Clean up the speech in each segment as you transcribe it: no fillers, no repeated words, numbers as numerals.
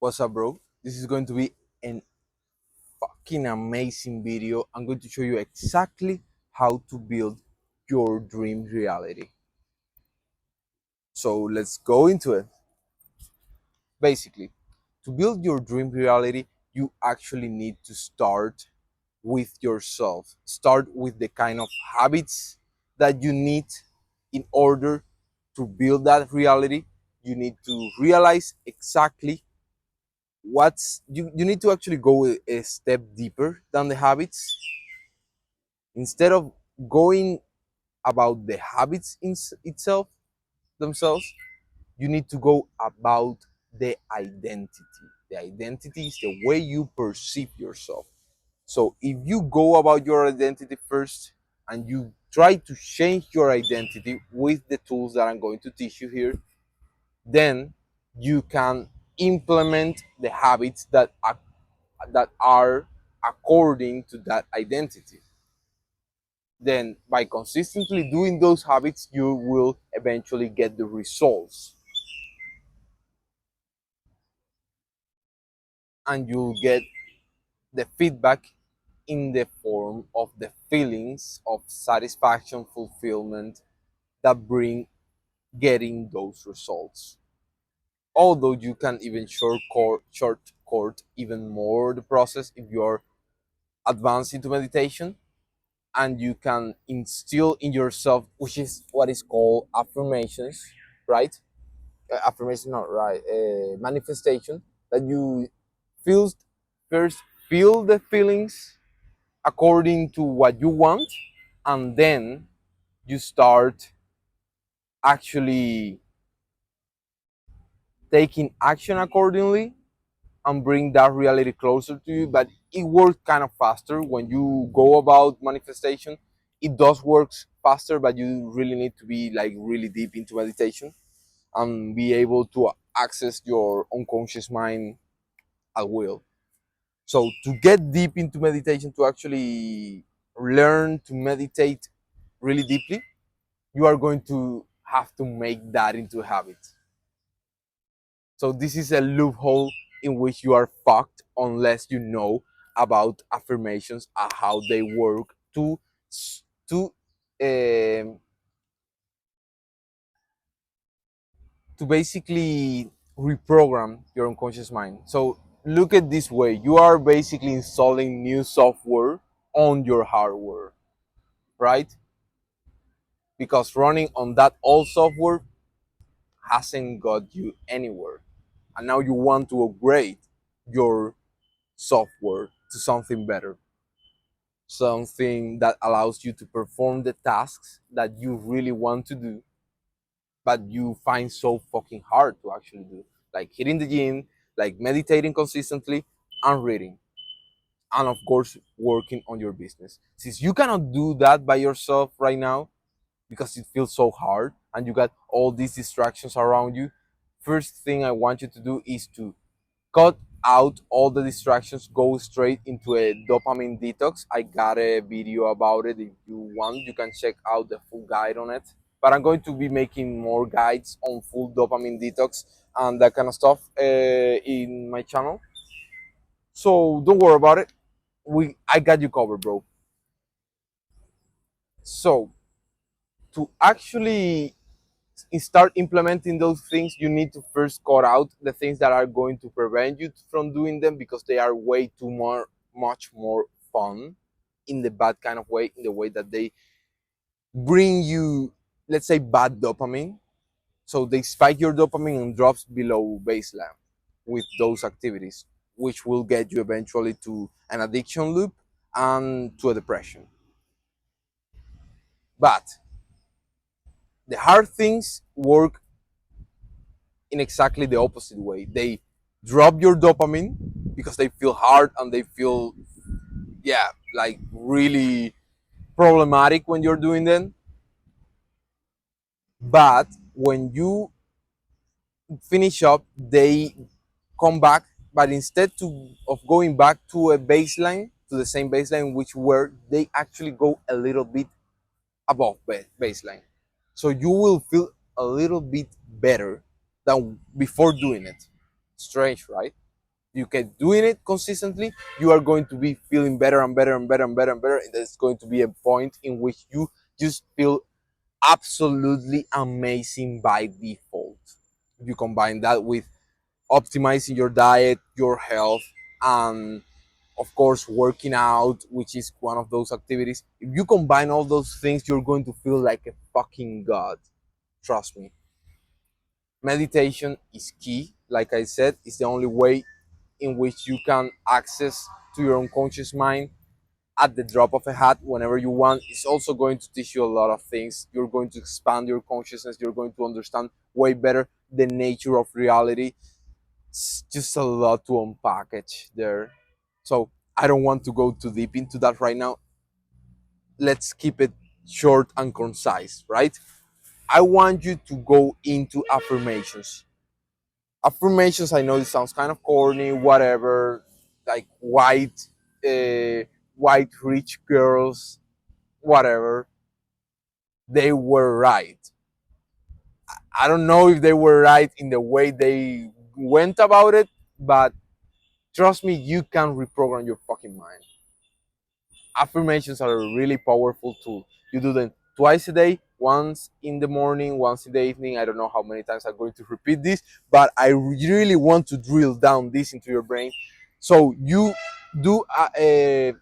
What's up, bro? This is going to be an fucking amazing video. I'm going to show you exactly how to build your dream reality. So let's go into it. Basically, to build your dream reality, you actually need to start with yourself. Start with the kind of habits that you need in order to build that reality. You need to realize exactly you need to actually go a step deeper than the habits. Instead of going about the habits itself themselves, you need to go about the identity. The identity is the way you perceive yourself. So if you go about your identity first and you try to change your identity with the tools that I'm going to teach you here, then you can implement the habits that are according to that identity. Then by consistently doing those habits, you will eventually get the results, and you'll get the feedback in the form of the feelings of satisfaction, fulfillment that bring getting those results. Although you can even shortcut even more the process if you're advanced into meditation, and you can instill in yourself, which is what is called affirmations, right? Affirmation, not right, manifestation, that you feel first, feel the feelings according to what you want, and then you start actually taking action accordingly and bring that reality closer to you. But it works kind of faster when you go about manifestation. It does work faster, but you really need to be like really deep into meditation and be able to access your unconscious mind at will. So to get deep into meditation, to actually learn to meditate really deeply, you are going to have to make that into a habit. So this is a loophole in which you are fucked unless you know about affirmations and how they work to um, to basically reprogram your unconscious mind. So look at this way: you are basically installing new software on your hardware, right? Because running on that old software hasn't got you anywhere, and now you want to upgrade your software to something better, something that allows you to perform the tasks that you really want to do, but you find so fucking hard to actually do, like hitting the gym, like meditating consistently, and reading, and of course working on your business. Since you cannot do that by yourself right now because it feels so hard and you got all these distractions around you, first thing I want you to do is to cut out all the distractions, go straight into a dopamine detox. I got a video about it. If you want, you can check out the full guide on it. But I'm going to be making more guides on full dopamine detox and that kind of stuff in my channel. So don't worry about it. I got you covered, bro. So to actually start implementing those things, you need to first cut out the things that are going to prevent you from doing them, because they are way too much more fun, in the bad kind of way, in the way that they bring you, let's say, bad dopamine. So they spike your dopamine and drops below baseline with those activities, which will get you eventually to an addiction loop and to a depression. But the hard things work in exactly the opposite way. They drop your dopamine because they feel hard and they feel, yeah, like really problematic when you're doing them. But when you finish up, they come back. But instead of going back to a baseline, to the same baseline which were, they actually go a little bit above baseline. So you will feel a little bit better than before doing it. Strange, right? You keep doing it consistently, you are going to be feeling better and better and better and better and better. And there's going to be a point in which you just feel absolutely amazing by default. You combine that with optimizing your diet, your health, and of course working out, which is one of those activities. If you combine all those things, you're going to feel like a fucking god. Trust me. Meditation is key. Like I said, it's the only way in which you can access to your unconscious mind at the drop of a hat whenever you want. It's also going to teach you a lot of things. You're going to expand your consciousness. You're going to understand way better the nature of reality. It's just a lot to unpackage there. So I don't want to go too deep into that right now. Let's keep it short and concise, right? I want you to go into affirmations. Affirmations, I know it sounds kind of corny, whatever, like uh, white rich girls, whatever. They were right. I don't know if they were right in the way they went about it, but trust me, you can reprogram your fucking mind. Affirmations are a really powerful tool. You do them twice a day, once in the morning, once in the evening. I don't know how many times I'm going to repeat this, but I really want to drill down this into your brain. So do a,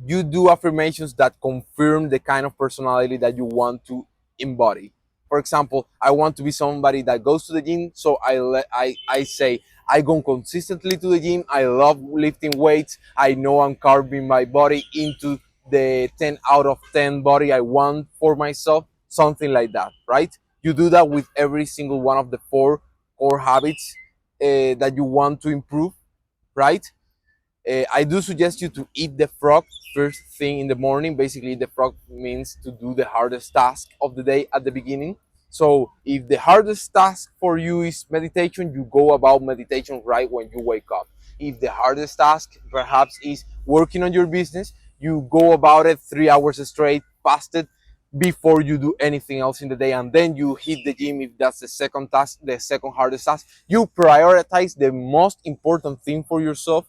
you do affirmations that confirm the kind of personality that you want to embody. For example, I want to be somebody that goes to the gym, so I say I go consistently to the gym. I love lifting weights. I know I'm carving my body into the 10 out of 10 body I want for myself, something like that, right? You do that with every single one of the four core habits that you want to improve, right? I do suggest you to eat the frog first thing in the morning. Basically, the frog means to do the hardest task of the day at the beginning. So, if the hardest task for you is meditation, you go about meditation right when you wake up. If the hardest task perhaps is working on your business, you go about it 3 hours straight, fasted, before you do anything else in the day, and then you hit the gym if that's the second task, the second hardest task. You prioritize the most important thing for yourself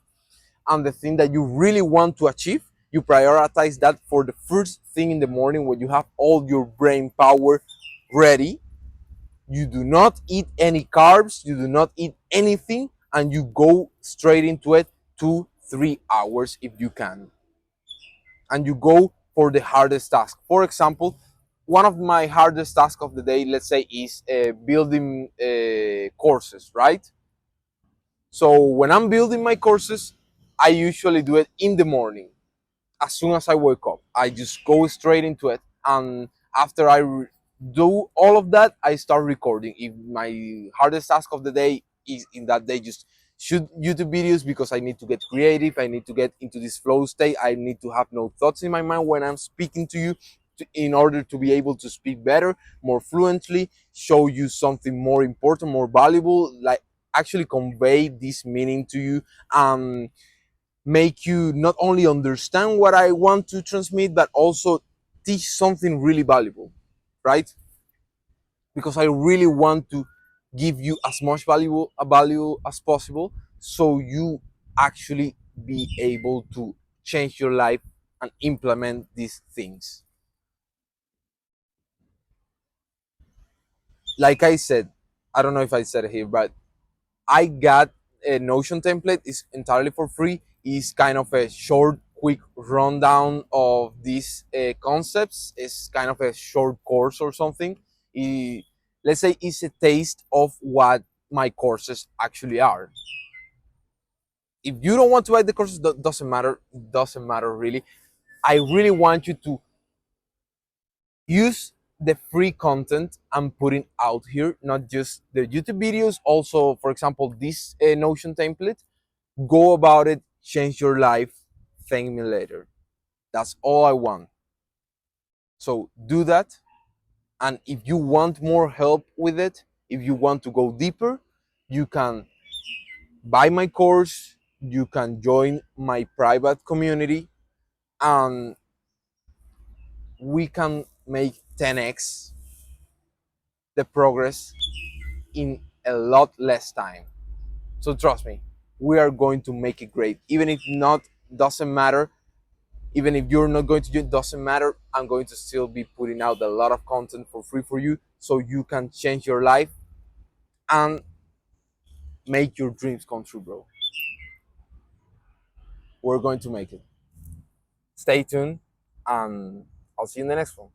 and the thing that you really want to achieve, you prioritize that for the first thing in the morning when you have all your brain power ready. You do not eat any carbs, you do not eat anything, and you go straight into it 2 3 hours if you can. And you go for the hardest task. For example, one of my hardest tasks of the day, let's say, is building courses, right? So when I'm building my courses, I usually do it in the morning. As soon as I wake up, I just go straight into it. And after do all of that, I start recording. If my hardest task of the day is in that day, just shoot YouTube videos because I need to get creative. I need to get into this flow state. I need to have no thoughts in my mind when I'm speaking to you in order to be able to speak better, more fluently, show you something more important, more valuable, like actually convey this meaning to you. Make you not only understand what I want to transmit, but also teach something really valuable, right? Because I really want to give you as much value as possible, so you actually be able to change your life and implement these things. Like I said, I don't know if I said it here, but I got a Notion template. It's entirely for free. It's kind of a short, quick rundown of these concepts. It's kind of a short course or something. Let's say it's a taste of what my courses actually are. If you don't want to buy the courses, doesn't matter. It doesn't matter really. I really want you to use the free content I'm putting out here, not just the YouTube videos. Also, for example, this Notion template. Go about it, change your life, thank me later. That's all I want. So do that. And if you want more help with it, if you want to go deeper, you can buy my course, you can join my private community, and we can make 10x the progress in a lot less time. So trust me, we are going to make it great. Even if not, doesn't matter. Even if you're not going to do it, doesn't matter. I'm going to still be putting out a lot of content for free for you so you can change your life and make your dreams come true, bro. We're going to make it. Stay tuned, and I'll see you in the next one.